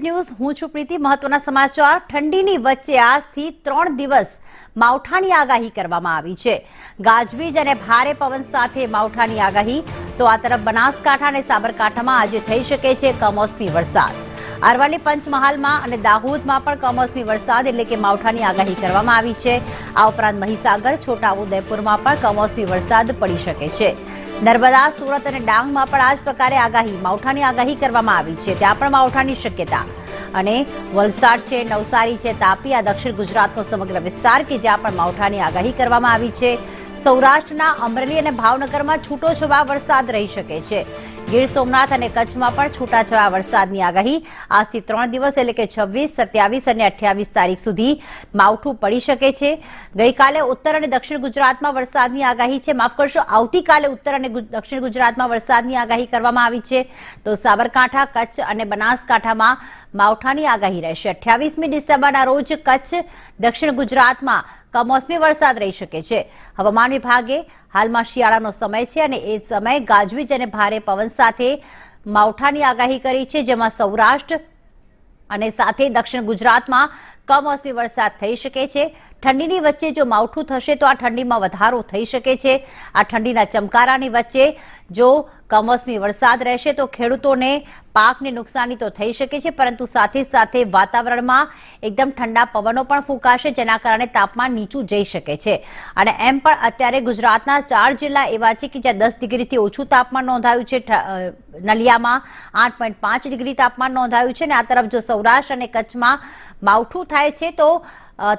Speed news હું છું પ્રીતિ। મહત્વના સમાચાર। ઠંડીની વચ્ચે આજથી 3 દિવસ માવઠાની આગાહી કરવામાં આવી છે। ગાજવીજ અને ભારે પવન સાથે માવઠાની આગાહી। તો આ તરફ બનાસકાંઠા અને સાબરકાંઠામાં આજે થઈ શકે છે કમોસમી વરસાદ। અરવલ્લી, પંચમહાલમાં અને દાહોદમાં પણ કમોસમી વરસાદ એટલે કે માવઠાની આગાહી કરવામાં આવી છે। આ ઉપરાંત મહીસાગર, છોટાઉદેપુરમાં પણ કમોસમી વરસાદ પડી શકે છે। નર્મદા, સુરત અને ડાંગમાં પણ આ જ પ્રકારે માવઠાની આગાહી કરવામાં આવી છે। ત્યાં પણ માવઠાની શક્યતા। અને વલસાડ છે, નવસારી છે, તાપી, આ દક્ષિણ ગુજરાતનો સમગ્ર વિસ્તાર કે જ્યાં પણ માવઠાની આગાહી કરવામાં આવી છે। સૌરાષ્ટ્રના અમરેલી અને ભાવનગરમાં છૂટોછવાયો વરસાદ રહી શકે છે। ગીર સોમનાથ અને કચ્છમાં પણ છૂટાછવાયા વરસાદની આગાહી। આજથી 3 દિવસ એટલે કે 26, 27 અને 28 તારીખ સુધી માવઠું પડી શકે છે। ગઈકાલે ઉત્તર અને દક્ષિણ ગુજરાતમાં વરસાદની આગાહી છે। માફ કરશો, આવતીકાલે ઉત્તર અને દક્ષિણ ગુજરાતમાં વરસાદની આગાહી કરવામાં આવી છે। તો સાબરકાંઠા, કચ્છ અને બનાસકાંઠામાં માવઠાની આગાહી રહેશે। 28મી ડિસેમ્બરના રોજ કચ્છ, દક્ષિણ ગુજરાતમાં કમોસમી વરસાદ રહી શકે છે। હવામાન વિભાગે હાલમાં શિયાળાનો સમય છે અને એ સમયે ગાજવીજ અને ભારે પવન સાથે માવઠાની આગાહી કરી છે, જેમાં સૌરાષ્ટ્ર અને સાથે દક્ષિણ ગુજરાતમાં કમોસમી વરસાદ થઈ શકે છે। ઠંડીની વચ્ચે જો માવઠું થશે તો આ ઠંડીમાં વધારો થઈ શકે છે। આ ઠંડીના ચમકારાની વચ્ચે જો કમોસમી વરસાદ રહેશે તો ખેડૂતોને પાકને નુકસાની તો થઈ શકે છે, પરંતુ સાથે સાથે વાતાવરણમાં એકદમ ઠંડા પવનો પણ ફૂંકાશે, જેના કારણે તાપમાન નીચું જઈ શકે છે। અને એમ પણ અત્યારે ગુજરાતના 4 જિલ્લા એવા છે કે જ્યાં 10 ડિગ્રીથી ઓછું તાપમાન નોંધાયું છે। નલિયામાં 8.5 ડિગ્રી તાપમાન નોંધાયું છે અને આ તરફ જો સૌરાષ્ટ્ર અને કચ્છમાં માવઠું થાય છે તો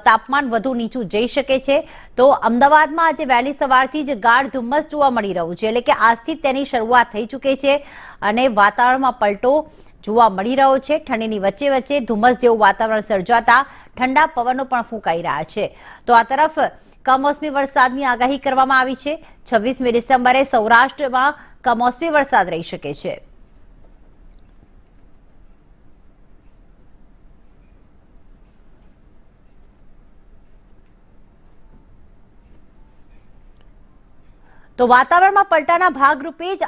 તાપમાન વધુ નીચું જઈ શકે છે। તો અમદાવાદમાં આજે વહેલી સવારથી જ ગાઢ ધુમ્મસ જોવા મળી રહ્યું છે, એટલે કે આજથી તેની શરૂઆત થઈ ચૂકી છે અને વાતાવરણમાં પલટો જોવા મળી રહ્યો છે। ઠંડીની વચ્ચે વચ્ચે ધુમ્મસ જેવું વાતાવરણ સર્જાતા ઠંડા પવનો પણ ફૂંકાઈ રહ્યા છે। તો આ તરફ કમોસમી વરસાદની આગાહી કરવામાં આવી છે। 26મી ડિસેમ્બરે સૌરાષ્ટ્રમાં કમોસમી વરસાદ રહી શકે છે। તો વાતાવરણમાં પલટાના ભાગરૂપે જ